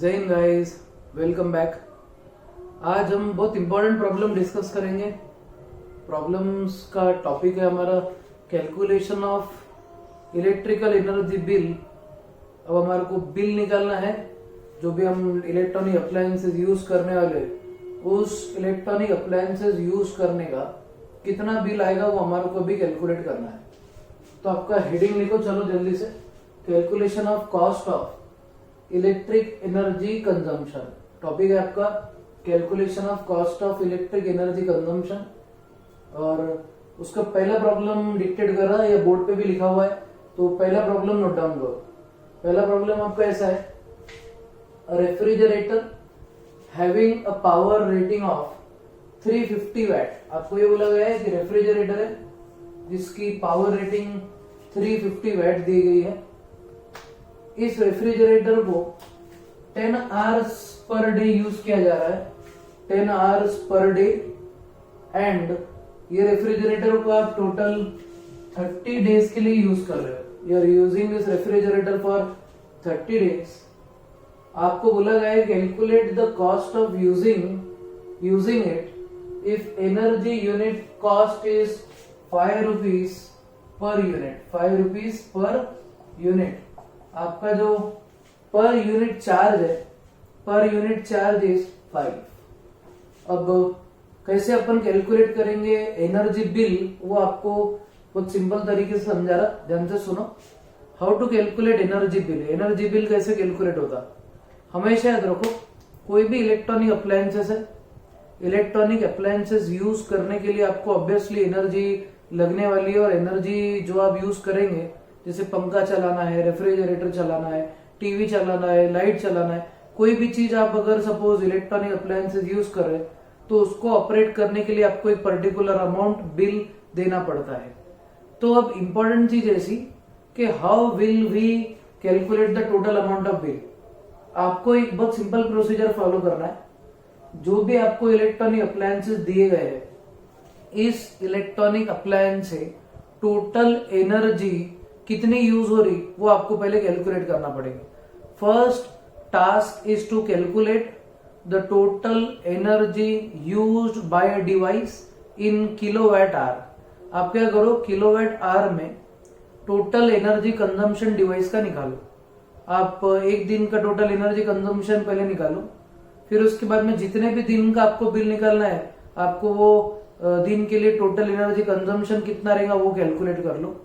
जय Hind guys, welcome back. आज हम बहुत इंपॉर्टेंट प्रॉब्लम डिस्कस करेंगे। प्रॉब्लम्स का टॉपिक है हमारा calculation of electrical energy bill. अब हमारे को बिल निकालना है, जो भी हम इलेक्ट्रॉनिक अप्लायंसेस यूज करने वाले, उस इलेक्ट्रॉनिक अप्लायंसेस यूज करने का कितना बिल आएगा वो हमारे को भी कैलकुलेट करना है। तो आपका हेडिंग लिखो, चलो जल्दी से। Calculation of cost of electric energy consumption topic है आपका, calculation of cost of electric energy consumption. और उसका पहला प्रॉब्लम डिक्टेट कर रहा है, या बोर्ड पे भी लिखा हुआ है, तो पहला प्रॉब्लम नोट डाउन करो। पहला प्रॉब्लम आपका ऐसा है, refrigerator having a power rating of 350 watt. आपको ये बोला गया है कि रेफ्रिजरेटर है जिसकी पावर रेटिंग 350 वैट दी गई है। इस रेफ्रिजरेटर को 10 आवर्स पर डे यूज किया जा रहा है, 10 आवर्स पर डे। एंड ये रेफ्रिजरेटर को आप टोटल 30 डेज के लिए यूज कर रहे हो। You are using this refrigerator for 30 days. आपको बोला गया है calculate the cost of using it if energy unit cost is 5 rupees per unit. 5 rupees per unit आपका जो पर यूनिट चार्ज है, पर यूनिट चार्ज इज 5। अब कैसे अपन calculate करेंगे एनर्जी बिल, वो आपको बहुत सिंपल तरीके से समझा रहा, ध्यान से सुनो। How to calculate energy bill. Energy bill कैसे कैलकुलेट होता, हमेशा याद रखो, कोई भी इलेक्ट्रॉनिक अप्लायंसेस है, इलेक्ट्रॉनिक अप्लायंसेस यूज करने के लिए आपको ऑब्वियसली एनर्जी लगने वाली है। और एनर्जी जो आप यूज करेंगे, जैसे पंखा चलाना है, रेफ्रिजरेटर चलाना है, टीवी चलाना है, लाइट चलाना है, कोई भी चीज आप अगर सपोज इलेक्ट्रॉनिक अप्लायंसेस यूज कर रहे हैं, तो उसको ऑपरेट करने के लिए आपको एक पर्टिकुलर अमाउंट बिल देना पड़ता है। तो अब इंपॉर्टेंट चीज ऐसी कि how will we calculate the total amount of bill. आपको एक बहुत सिंपल प्रोसीजर फॉलो करना है। जो भी आपको इलेक्ट्रॉनिक अप्लायंसेस दिए गए हैं, इस इलेक्ट्रॉनिक अप्लायंस से टोटल एनर्जी कितनी यूज हो रही वो आपको पहले कैलकुलेट करना पड़ेगा। First task is to calculate the total energy used by a device in kilowatt hour. आप क्या करो, किलोवाट आवर में टोटल एनर्जी कंजम्पशन डिवाइस का निकालो। आप एक दिन का टोटल एनर्जी कंजम्पशन पहले निकालो, फिर उसके बाद में जितने भी दिन का आपको बिल निकालना है, आपको वो दिन के लिए टोटल एनर्जी कंजम्पशन कितना रहेगा वो कैलकुलेट कर लो।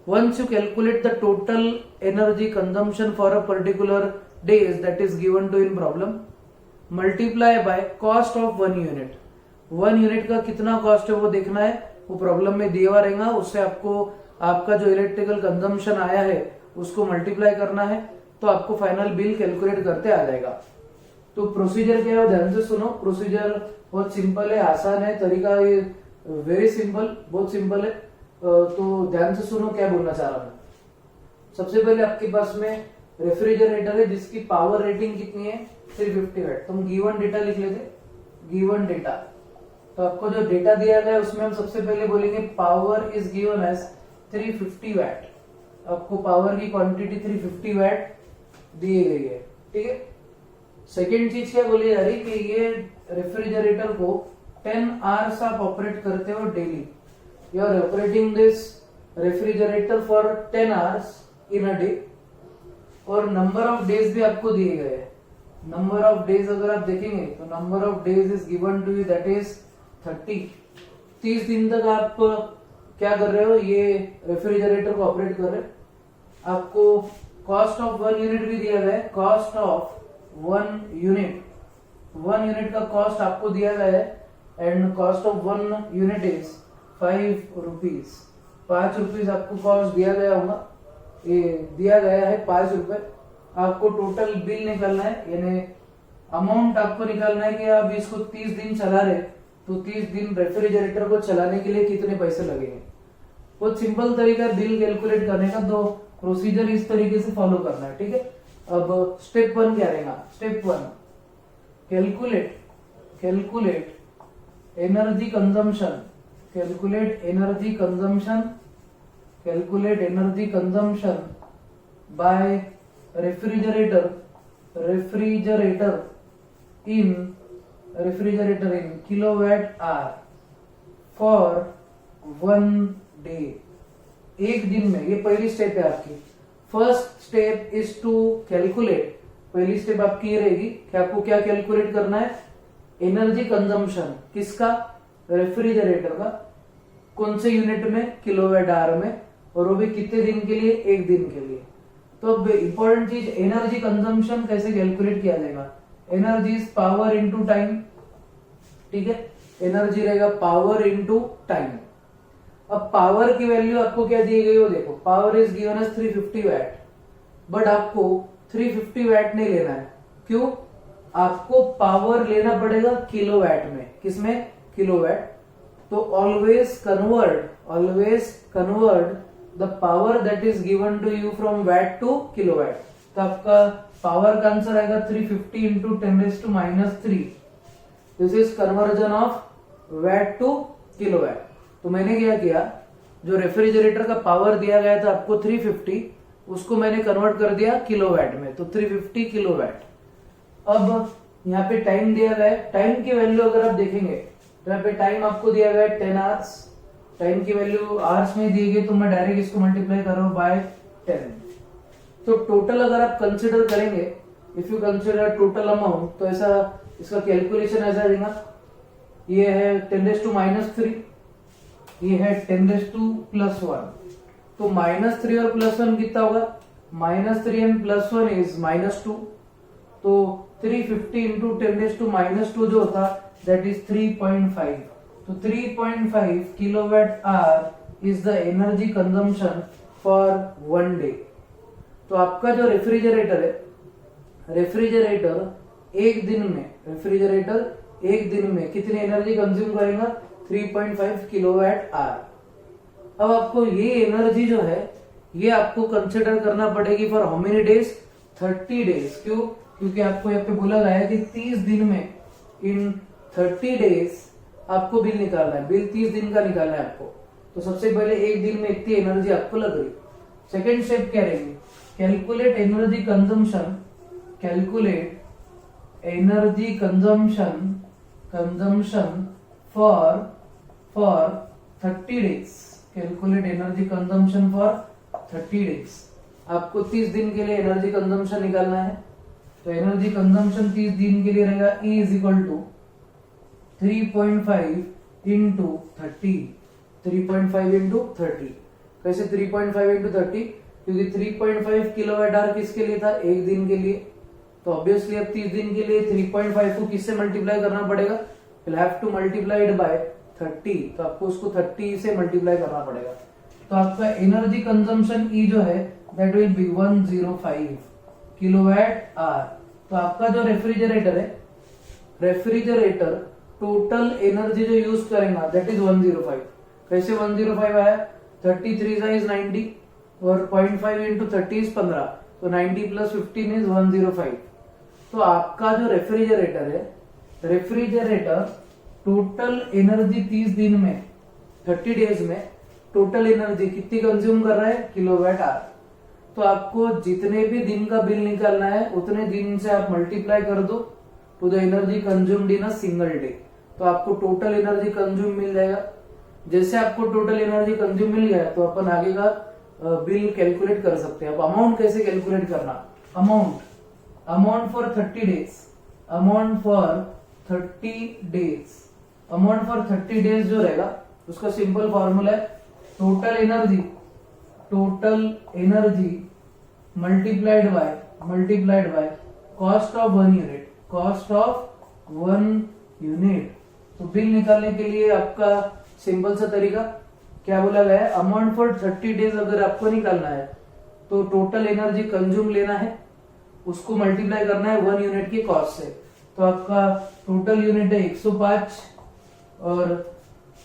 Once you calculate the total energy consumption for a particular days that is given to in problem, multiply by cost of 1 unit. 1 unit का कितना कॉस्ट है वो देखना है, वो प्रॉब्लम में दिया हुआ रहेगा। उससे आपको आपका जो इलेक्ट्रिकल कंजम्पशन आया है उसको मल्टीप्लाई करना है, तो आपको फाइनल बिल कैलकुलेट करते आ जाएगा। तो प्रोसीजर क्या है, ध्यान से सुनो। प्रोसीजर बहुत सिंपल है, आसान है, तरीका ये वेरी सिंपल, बहुत सिंपल है। तो ध्यान से सुनो क्या बोलना चाह रहा हूं। सबसे पहले आपके पास में रेफ्रिजरेटर है जिसकी पावर रेटिंग कितनी है, 350 वैट। तुम गिवन डेटा लिख लेते, गिवन डेटा। तो आपको जो डेटा दिया गया है उसमें हम सबसे पहले बोलेंगे power is given as 350 watt. आपको पावर की क्वांटिटी 350 वैट दी गई है, ठीक है। सेकेंड चीज क्या बोली जा रही कि ये रेफ्रिजरेटर को 10 आवर्स आप ऑपरेट करते हो daily. You are operating this refrigerator for 10 hours in a day, और नंबर ऑफ डेज भी आपको दिए गए हैं। नंबर ऑफ डेज अगर आप देखेंगे तो number of days is given to you, that is 30। 30 दिन तक आप क्या कर रहे हो, ये रेफ्रिजरेटर को ऑपरेट कर रहे हो। आपको कॉस्ट ऑफ 1 यूनिट भी दिया गया है। कॉस्ट ऑफ 1 यूनिट का कॉस्ट आपको दिया गया है, and cost of 1 unit is 5 rupees. 5 rupees आपको कॉस्ट दिया गया होगा, ये दिया गया है 5 रुपए। आपको टोटल बिल निकालना है, यानी अमाउंट आपको निकालना है कि आप इसको 30 दिन चला रहे, तो 30 दिन रेफ्रिजरेटर को चलाने के लिए कितने पैसे लगेंगे। बहुत सिंपल तरीका बिल कैलकुलेट करने का, दो प्रोसीजर इस तरीके से फॉलो करना है, ठीक है। अब स्टेप 1 क्या रहेगा, step 1 calculate energy consumption. calculate energy consumption by refrigerator refrigerator in kilowatt hour for 1 day, एक दिन में। ये पहली स्टेप है आपकी। First step is to calculate, पहली स्टेप आपकी ये रहेगी कि आपको क्या कैलकुलेट करना है, एनर्जी कंजम्पशन किसका, रेफ्रिजरेटर का, कौन से यूनिट में, किलोवाट आवर में, और वो भी कितने दिन के लिए, एक दिन के लिए। तो अब इंपॉर्टेंट चीज, एनर्जी कंजम्पशन कैसे कैलकुलेट किया जाएगा, energy is power into time, ठीक है, एनर्जी रहेगा पावर इनटू टाइम। अब पावर की वैल्यू आपको क्या दी गई हो, देखो power is given as 350 watt, but आपको 350 वैट नहीं लेना है, क्यों, आपको पावर लेना पड़ेगा किलोवाट में, किसमें, किलोवाट। तो always convert the power that is given to you from watt to kilowatt. तो आपका पावर का आंसर आएगा 350 into 10⁻³ this is conversion of watt to kilowatt. तो मैंने क्या किया, जो रेफ्रिजरेटर का पावर दिया गया था आपको 350, उसको मैंने कन्वर्ट कर दिया किलोवाट में, तो 350 किलोवाट। अब यहाँ पे टाइम दिया गया है, टाइम की वैल्यू अगर आप देखेंगे तो यहाँ पे टाइम आपको दिया गया है 10 आवर्स, टाइम की वैल्यू आवर्स में दी गई, तो मैं डायरेक्ट इसको मल्टीप्लाई कर रहा हूं बाय 10। तो टोटल अगर आप कंसिडर करेंगे, if you consider total amount, तो ऐसा इसका कैलकुलेशन ऐसा देगा, ये है 10⁻³ ये है 10⁻+1, तो -3 और +1 कितना होगा, -3 एंड +1 इज -2, तो 350 इंटू 10⁻² जो होता दैट इज 3.5। तो 3.5 kilowatt hour is the energy consumption for 1 day. तो आपका जो रेफ्रिजरेटर है, रेफ्रिजरेटर एक दिन में कितनी एनर्जी कंज्यूम करेगा, 3.5 किलोवाट आवर। अब आपको ये एनर्जी जो है ये आपको कंसिडर करना पड़ेगी for how many days, 30 days. क्यों, क्योंकि आपको यहाँ पे बोला गया है कि 30 दिन में, इन 30 डेज आपको बिल निकालना है, बिल 30 दिन का निकालना है आपको। तो सबसे पहले एक दिन में इतनी एनर्जी आपको लग रही। सेकेंड स्टेप क्या रहेगी, calculate energy consumption, calculate energy consumption for 30 days, calculate energy consumption for 30 days. आपको 30 दिन के लिए एनर्जी कंजम्पशन निकालना है, तो एनर्जी कंजम्पशन 30 दिन के लिए रहेगा E is equal to 3.5 into 30, 3.5 into 30। कैसे 3.5 इंटू 30, क्योंकि 3.5 किलोवाट आवर किसके लिए था, एक दिन के लिए। तो ऑब्वियसली अब 30 दिन के लिए 3.5 को किससे मल्टीप्लाई करना पड़ेगा, will have to multiply it by 30, तो आपको उसको 30 से मल्टीप्लाई करना पड़ेगा। तो आपका एनर्जी कंजम्पशन E जो है that will be 105 kilowatt hour. तो आपका जो रेफ्रिजरेटर है, रेफ्रिजरेटर टोटल एनर्जी जो यूज करेगा दैट इज 105। कैसे 105 आया, 33 इज 90 और 0.5 इंटू 30 इज 15, तो 90 + 15 इज 105। तो आपका जो रेफ्रिजरेटर है, रेफ्रिजरेटर टोटल एनर्जी 30 दिन में, 30 डेज में टोटल एनर्जी कितनी कंज्यूम कर रहा है, किलोवाट आवर। तो आपको जितने भी दिन का बिल निकालना है उतने दिन से आप मल्टीप्लाई कर दो to the energy consumed in a single day, तो आपको टोटल एनर्जी कंज्यूम मिल जाएगा। जैसे आपको टोटल एनर्जी कंज्यूम मिल गया तो अपन आगे का बिल कैलकुलेट कर सकते हैं। अब अमाउंट कैसे कैलकुलेट करना, amount for 30 days, amount for 30 days जो रहेगा उसका सिंपल फॉर्मूला है total energy multiplied by cost of 1 unit, cost of 1 unit. तो बिल निकालने के लिए आपका सिंपल सा तरीका क्या बोला गया है, अमाउंट फॉर 30 डेज अगर आपको निकालना है तो टोटल एनर्जी कंज्यूम लेना है, उसको मल्टीप्लाई करना है 1 यूनिट की कॉस्ट से। तो आपका टोटल यूनिट है 105 और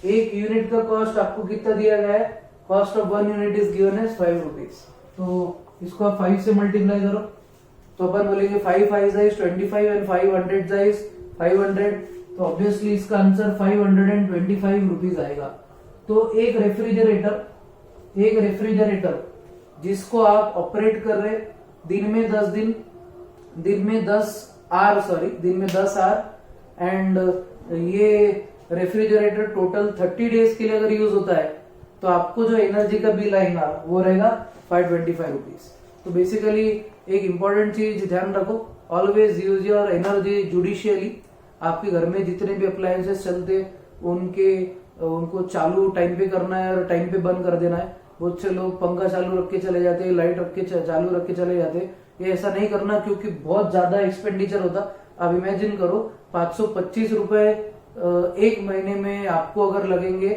1 यूनिट का कॉस्ट आपको कितना दिया गया है, cost of 1 unit is given as 5 rupees. तो इसको आप 5 से मल्टीप्लाई करो तो अपन बोलेंगे 5 5 इज 25 एंड 500 इज 500, तो ऑब्वियसली इसका आंसर 525 रुपीज आएगा। तो एक रेफ्रिजरेटर जिसको आप ऑपरेट कर रहे दिन में 10 दिन, दिन में 10 आवर एंड ये रेफ्रिजरेटर टोटल 30 डेज के लिए अगर यूज होता है तो आपको जो एनर्जी का बिल आएगा वो रहेगा 525 रुपीज। तो बेसिकली एक इंपॉर्टेंट चीज ध्यान रखो, always use your energy judicially. आपके घर में जितने भी अप्लायंसेस चलते उनको चालू टाइम पे करना है और टाइम पे बंद कर देना है। बहुत से लोग पंखा चालू रख के चले जाते हैं, लाइट रख के चालू रख के चले जाते हैं। ये ऐसा नहीं करना क्योंकि बहुत ज्यादा एक्सपेंडिचर होता। आप इमेजिन करो 525 रुपए एक महीने में आपको अगर लगेंगे,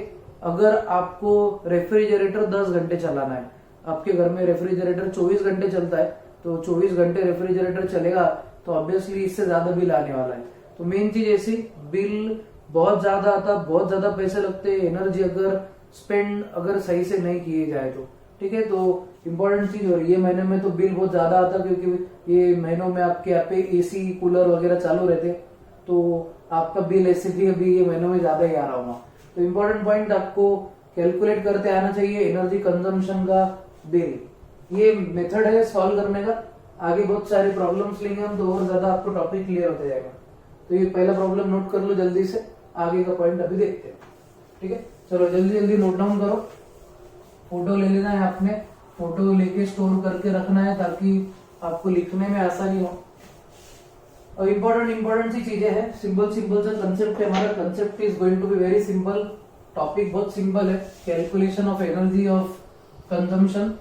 अगर आपको रेफ्रिजरेटर 10 घंटे चलाना है। आपके घर में रेफ्रिजरेटर 24 घंटे चलता है तो 24 घंटे रेफ्रिजरेटर चलेगा तो ऑब्वियसली इससे ज्यादा बिल आने वाला है। तो मेन चीज ऐसी, बिल बहुत ज्यादा आता, बहुत ज्यादा पैसे लगते, एनर्जी अगर सही से नहीं किए जाए तो ठीक है। तो इम्पोर्टेंट चीज, और ये महीने में तो बिल बहुत ज्यादा आता क्योंकि ये महीनों में आपके यहाँ पे एसी कूलर वगैरह चालू रहते तो आपका बिल ऐसे भी अभी ये महीनों में ज्यादा ही आ रहा होगा। तो इम्पोर्टेंट पॉइंट आपको कैलकुलेट करते आना चाहिए एनर्जी कंजम्पशन का बिल। ये मेथड है सॉल्व करने का। आगे बहुत सारे प्रॉब्लम्स लेंगे हम तो और ज्यादा आपको टॉपिक क्लियर होता जाएगा। तो ये पहला प्रॉब्लम नोट कर लो जल्दी से, आगे का पॉइंट अभी देखते हैं। ठीक है, चलो जल्दी जल्दी नोट डाउन करो। फोटो ले लेना है आपने, फोटो लेके स्टोर करके रखना है ताकि आपको लिखने में आसानी हो। और इम्पोर्टेंट सी चीजें हैं, सिंपल सा कंसेप्ट है हमारा। Concept is going to be very simple, topic बहुत सिंपल है। Calculation of energy of consumption,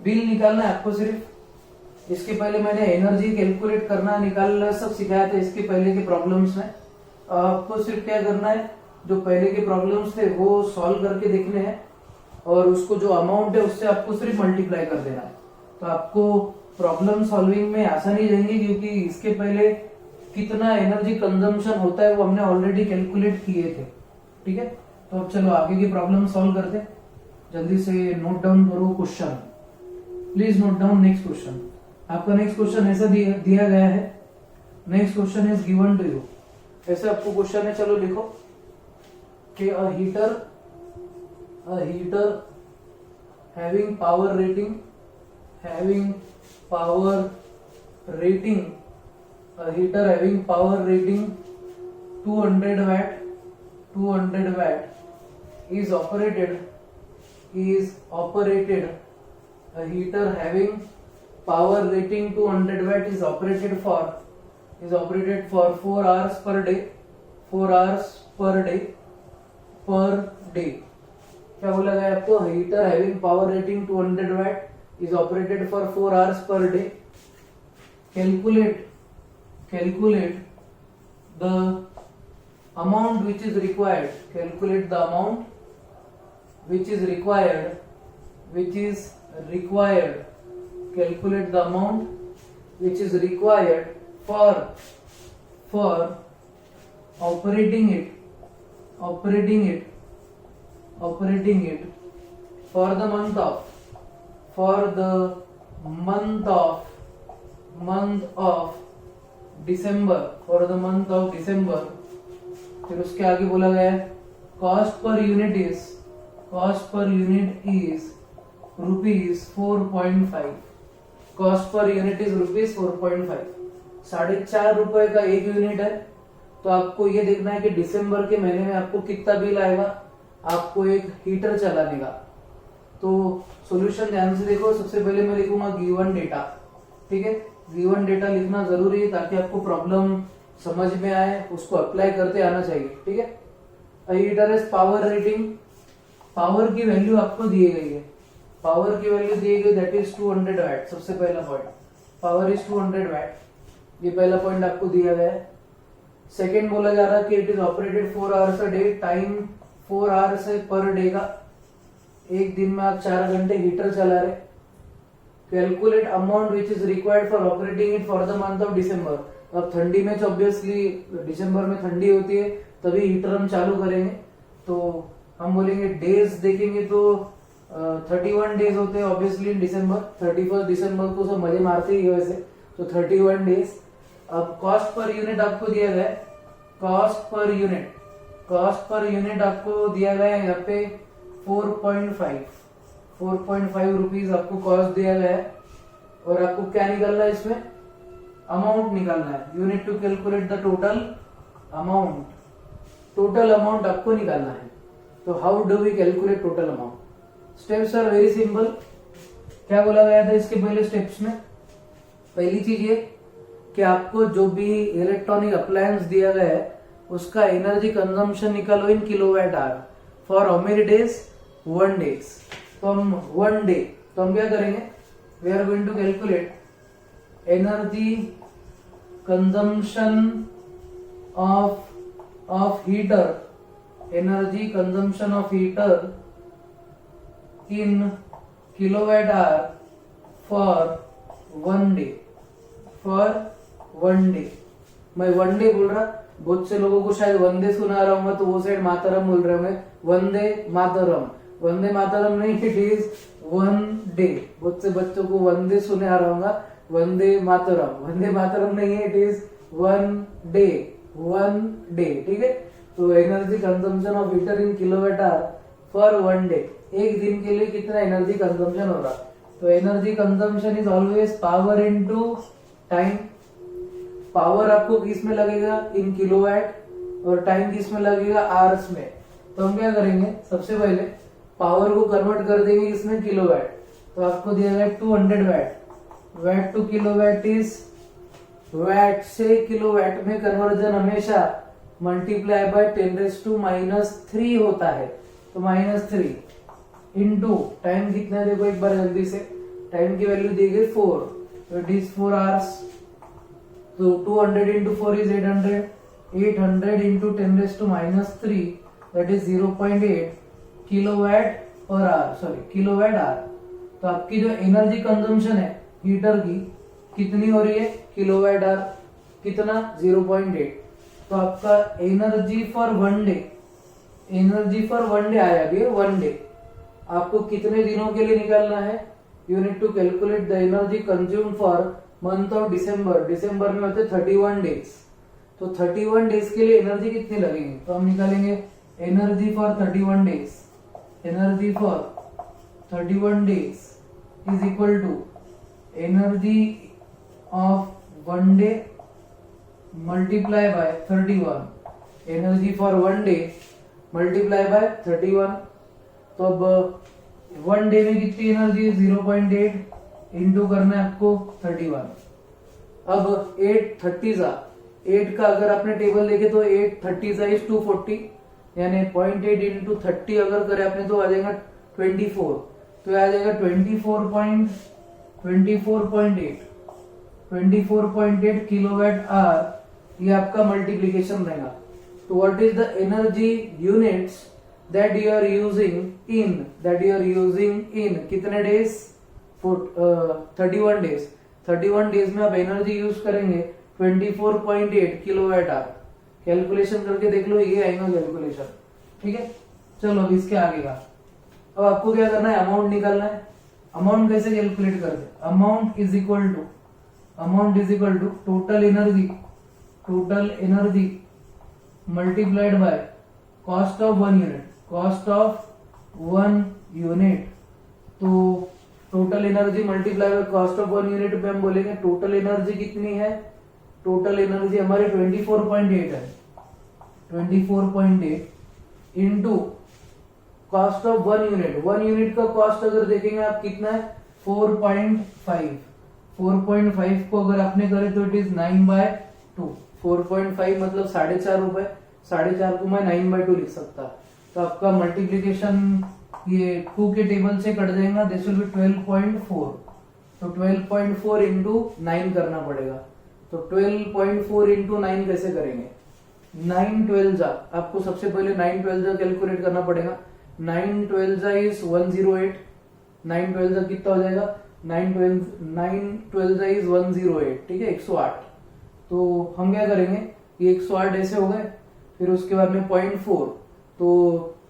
bill निकालना है आपको सिर्फ। इसके पहले मैंने एनर्जी कैलकुलेट करना निकालना सब सिखाया था इसके पहले के प्रॉब्लम्स में। आपको सिर्फ क्या करना है, जो पहले के प्रॉब्लम्स थे वो सॉल्व करके देखने हैं और उसको जो अमाउंट है उससे आपको सिर्फ मल्टीप्लाई कर देना है। तो आपको प्रॉब्लम सॉल्विंग में आसानी रहेगी क्योंकि इसके पहले कितना एनर्जी कंजम्पशन होता है वो हमने ऑलरेडी कैलकुलेट किए थे। ठीक है, तो अब चलो आगे की प्रॉब्लम सॉल्व करते हैं। जल्दी से नोट डाउन करो question, please note down next question. आपका नेक्स्ट क्वेश्चन ऐसा दिया गया है, next question is given to you. ऐसे आपको क्वेश्चन है, चलो लिखो कि a heater having power rating, a heater having power rating 200 watt is operated, a heater having power rating 200 watt is operated for 4 hours per day, क्या बोला गया आपको? Heater having power rating 200 watt is operated for 4 hours per day. Calculate the amount which is required, calculate the amount which is required, calculate the amount which is required for operating it for the month of December, फिर उसके आगे बोला गया है cost per unit is rupees 4.5, cost per unit is rupees 4.5, 4.5 रुपए का एक unit है। तो आपको ये देखना है कि दिसंबर के महीने में आपको कितना बिल आएगा आपको एक हीटर चलाने का। तो सॉल्यूशन ध्यान से देखो। सबसे पहले मैं लिखूंगा गिवन डेटा। ठीक है, गिवन डेटा लिखना जरूरी है ताकि आपको प्रॉब्लम समझ में आए, उसको अप्लाई करते आना चाहिए। ठीक है, heater is power rating, power की वैल्यू आपको दी गई है, पावर की वैल्यू दी गई दैट इज 200 वाट। सबसे पहला पॉइंट पावर इज 200 वाट, ये पहला पॉइंट आपको दिया गया है। सेकेंड बोला जा रहा है कि it is operated 4 hours a day, time 4 hours है पर डे का, एक दिन में आप 4 घंटे हीटर चला रहे। Calculate amount which is required for operating it for the month of December. अब ठंडी में तो ऑब्वियसली दिसंबर में ठंडी होती है तभी हीटर हम चालू करेंगे, तो हम बोलेंगे डेज देखेंगे तो 31 डेज होते हैं ऑब्वियसली इन दिसंबर। 31 दिसंबर को सब मजे मारते ही वैसे, तो 31 डेज। अब कॉस्ट पर यूनिट आपको दिया गया है, कॉस्ट पर यूनिट आपको दिया गया है यहाँ पे 4.5 रुपीज आपको कॉस्ट दिया गया है। और आपको क्या निकालना है इसमें, अमाउंट निकालना है, you need to calculate the total amount, total amount आपको निकालना है। तो how do we calculate total amount? Steps are very simple. क्या बोला गया था इसके पहले स्टेप्स में? पहली चीज ये कि आपको जो भी इलेक्ट्रॉनिक अप्लायंस दिया गया है उसका एनर्जी कंजम्पशन निकालो in kilowatt hour for how many days? 1 days. तो हम 1 डे, तो हम क्या करेंगे? We are going to calculate energy consumption of heater, energy consumption of heater in kilowatt hour for 1 day, for 1 day. मैं 1 day बोल रहा, बहुत से लोगों को शायद वंदे सुना रहा हूँ तो वो साइड मातरम बोल रहे होंगे। वंदे मातरम, वंदे मातरम नहीं, इट इज 1 डे। बहुत से बच्चों को वंदे सुने आ रहा होगा, वंदे मातरम, वंदे मातरम नहीं है, इट इज 1 डे, 1 डे। ठीक है, तो energy consumption of heater in kilowatt hour for 1 day, एक दिन के लिए कितना एनर्जी कंजम्पशन हो रहा? तो energy consumption is always power into time. Power आपको किस में लगेगा? इन किलोवाट, और टाइम किस में लगेगा? आवर्स में। तो हम क्या करेंगे? सबसे पहले पावर को कन्वर्ट कर देंगे किसमें? किलोवाट। तो आपको दिया गया 200 watt, watt to kilowatt is, watt से किलोवाट में कन्वर्जन हमेशा मल्टीप्लाई बाय 10⁻³ होता है। तो -3 इंटू टाइम कितना, देखो एक बार जल्दी से, टाइम की वैल्यू दी गई 4, तो इट इज 4 आवर्स। तो 200 into 4 is 800, 800 into 10⁻³ that is 0.8 kilowatt per hour, sorry kilowatt hour. तो आपकी जो एनर्जी कंजम्पशन है हीटर की कितनी हो रही है? Kilowatt hour. कितना? 0.8। तो आपका energy for 1 day, energy for 1 day आया भी है, 1 डे। आपको कितने दिनों के लिए निकालना है? You need to calculate the energy consume for month of December. December में होते 31 डेज। तो 31 डेज के लिए एनर्जी कितनी लगेगी? तो हम निकालेंगे energy for 31 days, energy for 31 days is equal to energy of 1 day multiply by 31, energy for 1 day multiply by 31। तो अब 1 डे में कितनी एनर्जी? 0.8 इंटू करना है आपको 31। अब 830 8 का अगर आपने टेबल देखे तो 830 इज 240, यानी 0.8 इंटू 30 अगर करे आपने तो आ जाएगा 24। तो आ जाएगा 24.8 किलोवाट आवर। ये आपका मल्टीप्लीकेशन रहेगा। तो what is the energy units that you are using in कितने डेज? 31 डेज। 31 डेज में आप एनर्जी यूज करेंगे 24.8 किलोवाट आवर। कैलकुलेशन करके देख लो, ये आएगा कैलकुलेशन। ठीक है, चलो अब इसके आगे का। अब आपको क्या करना है? अमाउंट निकालना है। अमाउंट कैसे कैलकुलेट करते? Amount is equal to total energy multiplied by cost of 1 unit, cost of 1 unit. तो total energy multiply by cost of 1 unit पे हम बोलेंगे टोटल एनर्जी कितनी है? टोटल एनर्जी हमारी 24.8 है, 24.8 into cost of 1 unit. 1 unit का कॉस्ट अगर देखेंगे आप कितना है? 4.5। 4.5 को अगर आपने करे तो इट इज 9/2। 4.5 मतलब 4.5 रुपए, 4.5 को मैं 9/2 लिख सकता। तो आपका मल्टीप्लीकेशन ये 2 के टेबल से कट जाएगा, दिस विल बी 12.4। तो 12.4 इंटू 9 करना पड़ेगा। तो 12.4 इंटू 9 कैसे करेंगे? 9 12 जा, आपको सबसे पहले 9 12 जा कैलकुलेट करना पड़ेगा। 9 12 जा इज 108। 9 12 जा कितना हो जाएगा? 9 12 जा इज 108। ठीक है, 108। तो हम क्या करेंगे? ये 108 ऐसे हो गए, फिर उसके बाद में 0.4, तो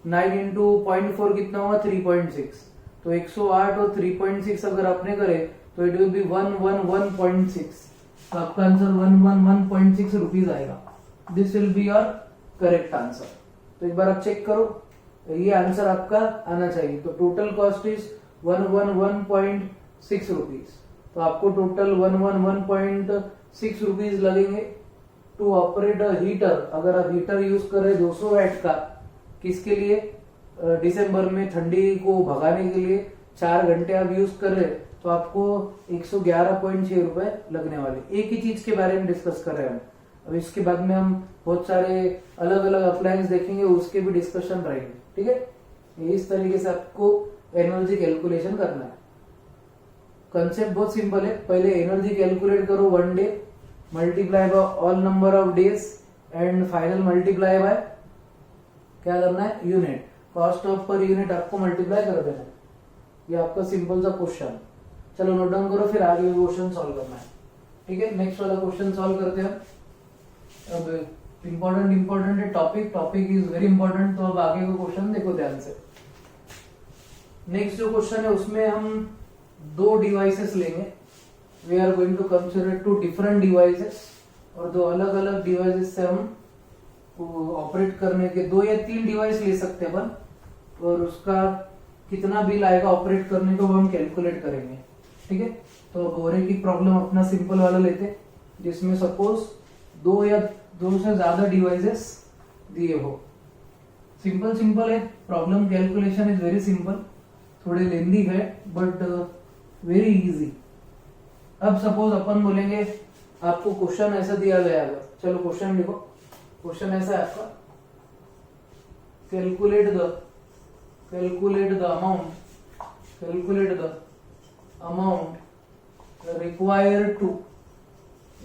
9 इंटू 0.4 कितना होगा? 3.6। तो 108 और 3.6 अगर आपने करे तो इट विल बी 111.6। तो आपका आंसर 111.6 रुपीज आएगा। This will be your correct answer. तो एक बार आप चेक करो, ये आंसर आपका आना चाहिए। तो टोटल कॉस्ट इज 111.6 रुपीज। तो आपको टोटल 111.6 ₹6 लगेंगे। टू ऑपरेट अ हीटर, अगर आप हीटर यूज कर रहे 200 वैट का, किसके लिए? दिसंबर में ठंडी को भगाने के लिए 4 घंटे आप यूज कर रहे तो आपको 111.6 रुपए लगने वाले। एक ही चीज के बारे में डिस्कस कर रहे हैं हम। अब इसके बाद में हम बहुत सारे अलग अलग अप्लायंस देखेंगे, उसके भी डिस्कशन रहेंगे। ठीक है, इस तरीके से आपको एनर्जी कैलकुलेशन करना है। कंसेप्ट बहुत सिंपल है। पहले एनर्जी कैलकुलेट करो 1 day, multiply bye all number of days and final multiply by क्या करना है? Unit. Cost of per unit आपको मल्टीप्लाई कर देना है। ये आपका सिंपल सा क्वेश्चन। चलो नोट डाउन करो, फिर आगे क्वेश्चन सॉल्व करना है। ठीक है, नेक्स्ट वाला क्वेश्चन सॉल्व करते हैं। अब इंपॉर्टेंट है टॉपिक इज वेरी इंपॉर्टेंट। तो अब आगे का क्वेश्चन देखो ध्यान से। नेक्स्ट जो क्वेश्चन है उसमें हम 2 डिवाइसेस लेंगे। We are going to consider 2 different devices, और 2 अलग अलग डिवाइसेस से हम ऑपरेट करने के 2 या 3 डिवाइस ले सकते हैं अपन, और उसका कितना बिल आएगा ऑपरेट करने को वो हम कैलकुलेट करेंगे। ठीक है, तो बोरे की प्रॉब्लम अपना सिंपल वाला लेते, जिसमें सपोज 2 या 2 से ज्यादा डिवाइसेस दिए हो। सिंपल है problem, calculation is very simple. थोड़े लेंदी है बट वेरी इजी। अब सपोज अपन बोलेंगे आपको क्वेश्चन ऐसा दिया गया है। चलो क्वेश्चन लिखो। क्वेश्चन ऐसा है आपका, calculate the amount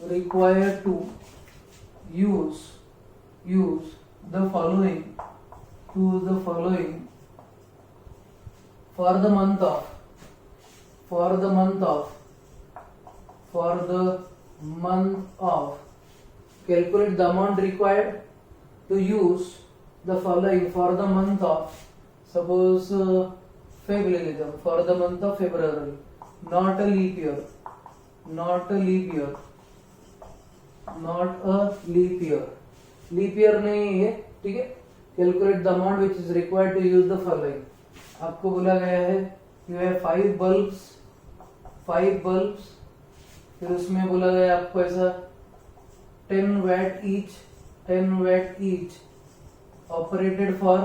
required to use the following for the month of calculate the amount required to use the following for the month of, suppose February, for the month of February, not a leap year, leap year नहीं है। ठीक है, calculate the amount which is required to use the following. आपको बोला गया है you have 5 bulbs, फिर उसमें बोला गया आपको ऐसा 10 watt each operated for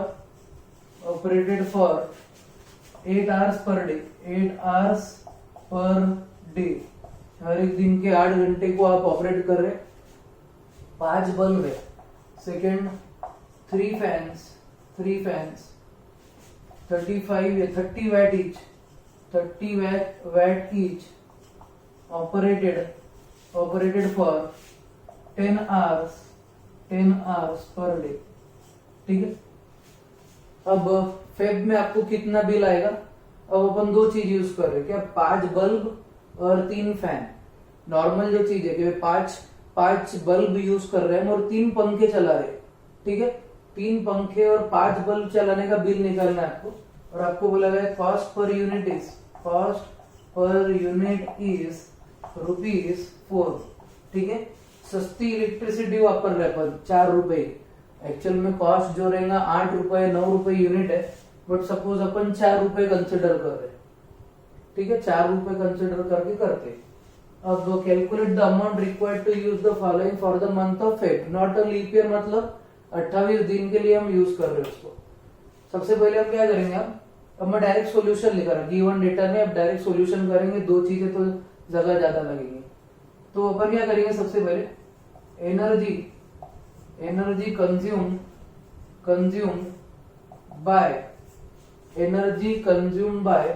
8 hours per day. हर एक दिन के 8 घंटे को आप ऑपरेट कर रहे। 5 बल्ब है। सेकेंड 3 फैंस 35 या 30 watt each operated for 10 hours per day. ठीक है, अब फेब में आपको कितना बिल आएगा? अब अपन 2 चीज यूज कर रहे हैं क्या? 5 बल्ब और 3 फैन। नॉर्मल जो चीज है कि 5 बल्ब यूज कर रहे हैं और 3 पंखे चला रहे। ठीक है, 3 पंखे और 5 बल्ब चलाने का बिल निकालना है आपको, और आपको बोला गया कॉस्ट पर यूनिट इज ₹4। ठीक है, सस्ती इलेक्ट्रिसिटी वापर रहे अपन 4 रुपए। एक्चुअल में कॉस्ट जो रहेगा 8 रुपए 9 रुपए यूनिट है, बट सपोज अपन 4 रुपए कंसिडर कर रहे। ठीक है, 4 रुपए कंसिडर करके करते। अब calculate the amount required to use the following for the month of Feb, not a leap year, मतलब 28 दिन के लिए हम यूज कर रहे हैं उसको। सबसे पहले हम क्या करेंगे? अब मैं डायरेक्ट सोल्यूशन लिखा रहा, गिवन डेटा में अब डायरेक्ट सोल्यूशन करेंगे। 2 चीजें तो जगह ज्यादा लगेगी, तो अपन क्या करेंगे? सबसे पहले energy consumed by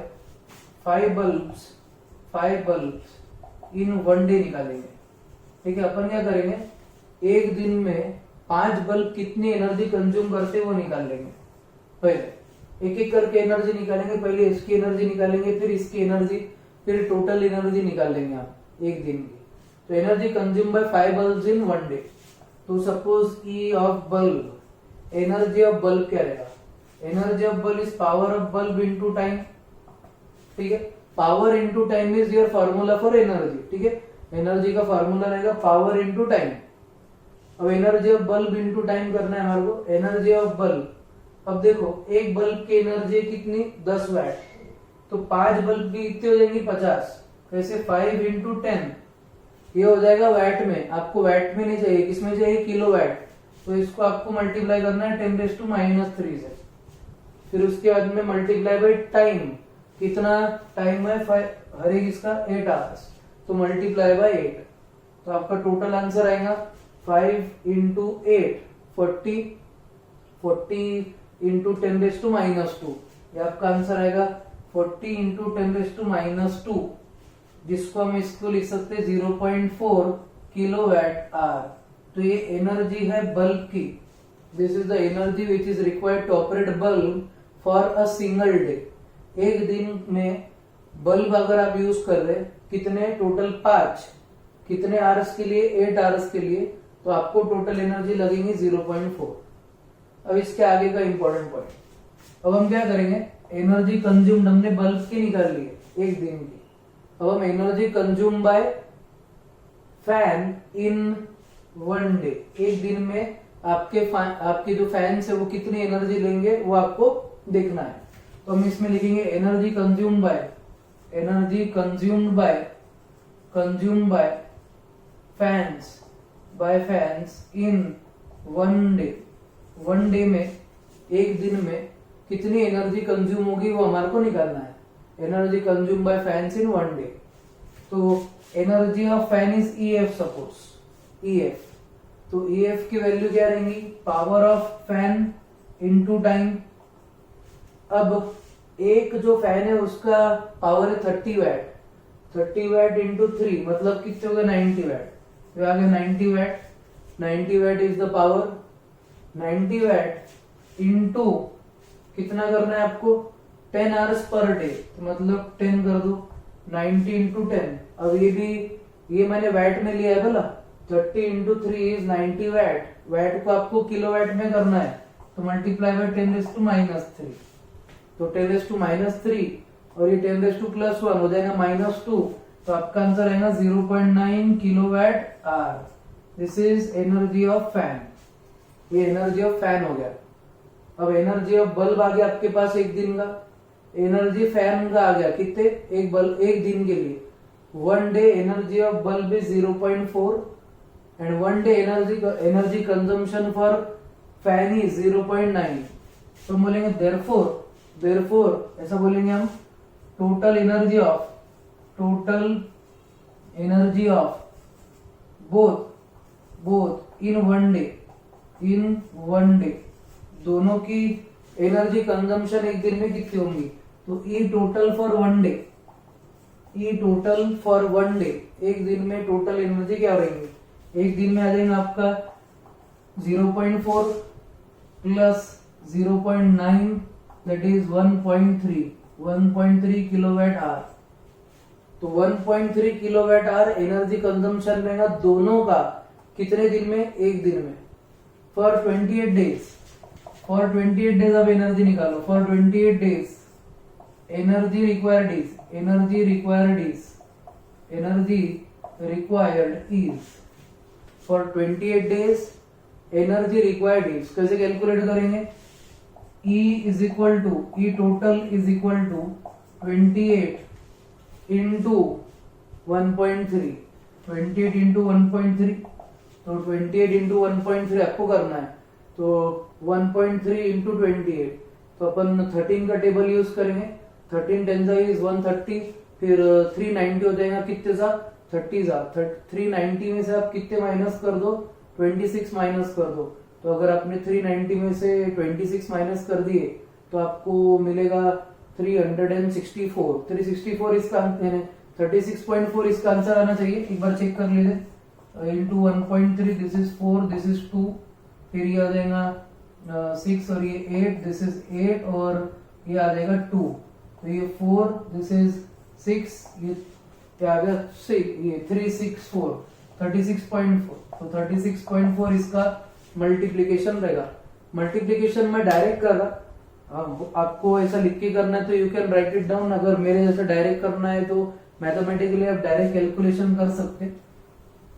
5 bulbs in 1 day निकालेंगे। ठीक है, अपन क्या करेंगे? एक दिन में 5 बल्ब कितनी एनर्जी कंज्यूम करते वो निकाल लेंगे। पहले एक करके एनर्जी निकालेंगे। पहले इसकी एनर्जी निकालेंगे, फिर इसकी एनर्जी, फिर टोटल एनर्जी निकाल लेंगे आप एक दिन की। तो energy consume by 5 bulbs in 1 day. तो suppose E of bulb, energy of bulb क्या रहेगा? Energy of bulb is power of bulb into time. ठीक है, power into time is your formula for energy. ठीक है, एनर्जी का formula रहेगा power into time. अब energy of bulb into time करना है हमारे को। एनर्जी ऑफ बल्ब, अब देखो एक बल्ब की एनर्जी कितनी? 10 वैट। तो 5 बल्ब भी कितने हो जाएंगी? 50। कैसे? 5 इंटू 10, ये हो जाएगा वैट में, आपको वैट में नहीं चाहिए, किसमें चाहिए, किलो वैट। तो इसको आपको मल्टीप्लाई करना है 10⁻³ से। फिर उसके बाद में मल्टीप्लाई बाई टाइम, कितना टाइम है, हर एक इसका 8 आवर्स, तो मल्टीप्लाई बाई 8। तो आपका टोटल आंसर आएगा 5 इंटू 8 40, 40 इंटू 10⁻², ये आपका आंसर आएगा 40 इंटू 10⁻², जिसको हम इसको लिख सकते हैं 0.4 किलोवाट आवर। तो ये एनर्जी है बल्ब की। This is the energy which is required to operate bulb for a single day. एक दिन में बल्ब अगर आप यूज कर रहे कितने, टोटल 5, कितने आवर्स के लिए, 8 आवर्स के लिए, तो आपको टोटल एनर्जी लगेगी 0.4। अब इसके आगे का इंपॉर्टेंट पॉइंट, अब हम क्या करेंगे, एनर्जी कंज्यूम्ड हमने बल्ब की निकाल ली है एक दिन की। अब हम energy consume bye fan in 1 day, एक दिन में आपके जो फैंस है वो कितनी एनर्जी लेंगे वो आपको देखना है। तो हम इसमें लिखेंगे energy consumed by fans in 1 day. 1 day में, एक दिन में कितनी एनर्जी कंज्यूम होगी वो हमारे को निकालना है। Energy consume by fans in 1 day. तो energy of fan is EF, suppose EF। तो EF की वैल्यू क्या रहेंगी, power of fan into time. अब एक जो फैन है उसका पावर है 30 वैट, 30 वैट इंटू 3 मतलब कितने हो गए, 90 वैट। तो आ गया 90 watt, 90 watt is the power. 90 watt into कितना करना है आपको, 10 आवर्स पर डे, तो मतलब 10 कर दो, 90 इंटू 10। अब ये मैंने वैट में लिया है बोला, 30 इंटू 3 इज 90 वैट। वैट को आपको किलोवाट में करना है, तो मल्टीप्लाई बाय 10⁻³ तो 10⁻³ और ये 10⁻+1 हो जाएगा -2, तो आपका आंसर आएगा 0.9 kilowatt hour. This is energy of fan. ये एनर्जी ऑफ फैन हो गया। अब एनर्जी ऑफ बल्ब आ गया आपके पास एक दिन का, एनर्जी फैन का आ गया कितने, एक बल्ब एक दिन के लिए। 1 day energy of bulb is 0.4 and 1 day energy consumption for fan is 0.9। तो हम बोलेंगे देयरफॉर ऐसा बोलेंगे हम, total energy of both in 1 day, दोनों की एनर्जी कंजम्पशन एक दिन में कितनी होंगी। तो ई टोटल फॉर 1 डे, एक दिन में टोटल एनर्जी क्या रहेंगी, एक दिन में आ जाएगा आपका 0.4 plus 0.9 that is 1.3 kilowatt hour. तो 1.3 किलोवाट आवर एनर्जी कंजम्पशन रहेगा दोनों का, कितने दिन में, एक दिन में, फॉर 28 डेज। फॉर 28 डेज अब एनर्जी निकालो, for 28 days energy required is for 28 days energy required is. कैसे कैलकुलेट करेंगे, E total is equal to 28 into 1.3, 28 into 1.3, तो 28 इंटू 1.3 आपको करना है, तो 1.3 इंटू 28, तो अपन 13 का टेबल यूज करेंगे। 13 10 इज 130, फिर 390 हो जाएगा कितने सा, 30 सा। 390 में से आप कितने माइनस कर दो, 26 माइनस कर दो। तो अगर आपने 390 में से 26 माइनस कर दिए तो आपको मिलेगा 364। 364 इसका 36.4 इसका आंसर आना चाहिए, एक बार चेक कर लीजिए। Into 1.3, this is 4, this is 2, फिर ये आ जाएगा 6 और ये 8, दिस इज 8 और ये आ जाएगा 2, तो ये 4, दिस इज 6, ये आ गया 6, ये 364, 36.4, तो 36.4 इसका मल्टीप्लीकेशन रहेगा। मल्टीप्लीकेशन में डायरेक्ट कर रहा, आपको ऐसा लिख के करना है तो you can write it down, अगर मेरे जैसा डायरेक्ट करना है तो मैथमेटिकली आप डायरेक्ट कैलकुलेशन कर सकते।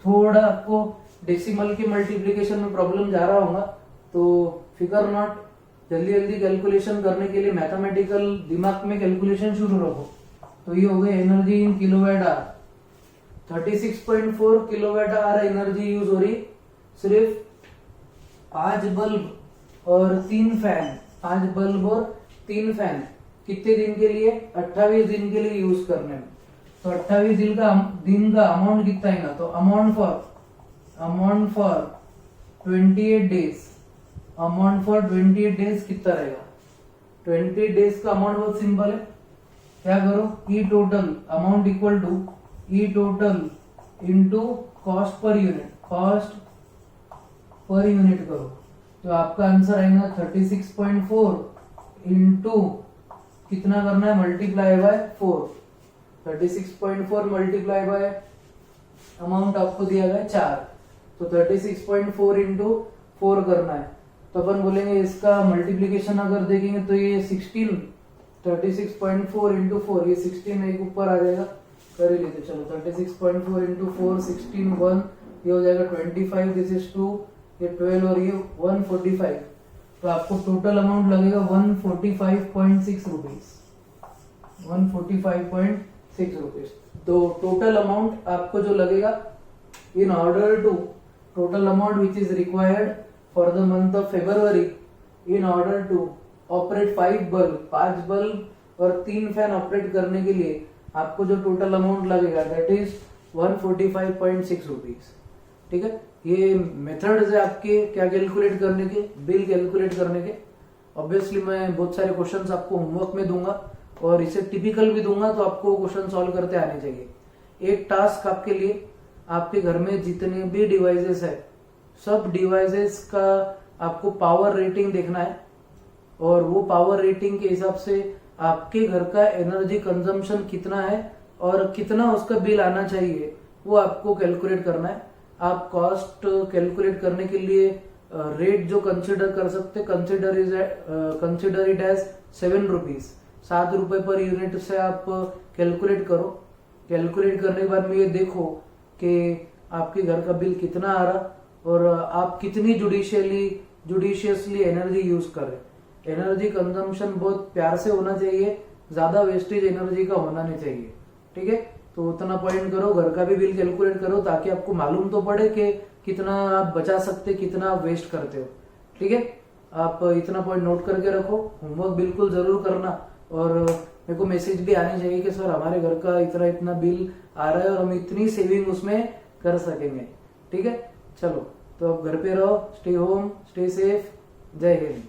थोड़ा आपको डेसिमल की मल्टीप्लीकेशन में प्रॉब्लम जा रहा होगा तो फिकर नॉट, जल्दी जल्दी कैलकुलेशन करने के लिए मैथमेटिकल दिमाग में कैलकुलेशन शुरू रखो। तो ये हो गया energy in kilowatt our. 36.4 kilowatt hour energy use हो रही सिर्फ 5 बल्ब और 3 फैन, 5 बल्ब और 3 फैन कितने दिन के लिए? 28 दिन के लिए यूज करने में। तो 28 दिन का अमाउंट कितना है ना, तो amount for 28 days, amount for 28 days कितना रहेगा? 28 डेज का अमाउंट बहुत सिंपल है, क्या करो, E total amount equal to E total into cost per unit करो, तो आपका आंसर आएगा 36.4 इंटू कितना करना है, multiply by 4। 36.4 multiply by amount आपको दिया गया 4, तो 36.4 इंटू 4 करना है। तो अपन बोलेंगे इसका मल्टीप्लीकेशन अगर देखेंगे तो ये 16, 36.4 इंटू 4, ये 16 एक ऊपर आ जाएगा, कर ही लेते चलो। 36.4 इंटू 4, 16, 1, ये हो जाएगा 25, दिस इज 2, ये 12 और ये 145। तो आपको टोटल अमाउंट लगेगा 145.6 रुपीज, 145.6 रुपीज। तो टोटल अमाउंट आपको जो लगेगा in order to, total amount which is required for the month of February in order to operate 5 bulb, 5 bulb और 3 फैन ऑपरेट करने के लिए आपको जो टोटल अमाउंट लगेगा दैट इज 145.6 रुपीज। ठीक है, ये मेथड्स है आपके क्या कैलकुलेट करने के, बिल कैलकुलेट करने के। ऑब्वियसली मैं बहुत सारे क्वेश्चंस आपको होमवर्क में दूंगा और इसे टिपिकल भी दूंगा, तो आपको क्वेश्चन सॉल्व करते आने चाहिए। एक टास्क आपके लिए, आपके घर में जितने भी डिवाइसेस है सब डिवाइसेस का आपको पावर रेटिंग देखना है और वो पावर रेटिंग के हिसाब से आपके घर का एनर्जी कंजम्पशन कितना है और कितना उसका बिल आना चाहिए वो आपको कैलकुलेट करना है। आप कॉस्ट कैलकुलेट करने के लिए रेट जो कंसिडर कर सकते, कंसिडर इट एज 7 रुपीज, 7 रुपए पर यूनिट से आप कैलकुलेट करो। कैलकुलेट करने के बाद में ये देखो कि आपके घर का बिल कितना आ रहा और आप कितनी जुडिशियसली एनर्जी यूज कर रहे। एनर्जी कंजम्पशन बहुत प्यार से होना चाहिए, ज्यादा वेस्टेज एनर्जी का होना नहीं चाहिए। ठीक है, तो उतना पॉइंट करो, घर का भी बिल कैलकुलेट करो ताकि आपको मालूम तो पड़े कि कितना आप बचा सकते, कितना आप वेस्ट करते हो। ठीक है, आप इतना पॉइंट नोट करके रखो, होमवर्क बिल्कुल जरूर करना और मेरे को मैसेज भी आनी चाहिए कि सर हमारे घर का इतना इतना बिल आ रहा है और हम इतनी सेविंग उसमें कर सकेंगे। ठीक है, चलो तो अब घर पे रहो, स्टे होम, स्टे सेफ, जय हिंद।